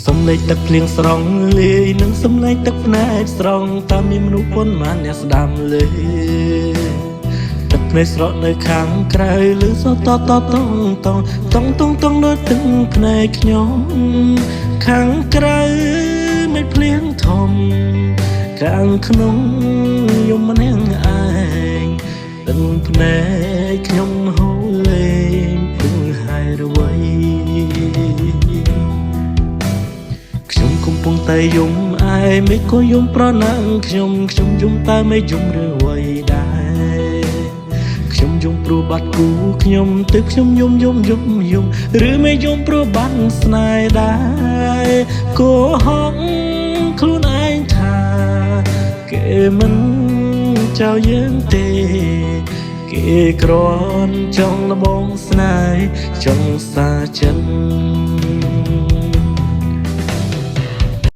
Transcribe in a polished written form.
សំឡេងទឹកភ្លៀងស្រង់លាយនឹងសំឡេងទឹកភ្នែកស្រង់តាមមានមនុស្សប៉ុន្មានអ្នកស្ដាំលើទឹកភ្នែកស្រក់នៅខាងក្រៅឬសតតតងតងតងតងតងដូចទឹកភ្នែកខ្ញុំខាងក្រៅមិនភ្លៀងធំខាងក្នុងយំម្នាក់ឯងទឹកភ្នែកខ្ញុំហូរលេងព្រឹងហើយរវៃខ្ញុំកំពុងតែយំឯមិនក៏យំប្រណាំងខ្ញុំយំតែមិនយំឬអ្វីដែរខ្ញុំយំព្រោះបាត់គូខ្ញុំទើបខ្ញុំយំឬមិនយំព្រោះបាត់ស្នេហ៍ដែរកុហកខ្លួនឯងថាគេមិនចោលយើងទេគេគ្រាន់ចង់លបងស្នេហ៍ចង់សាចិន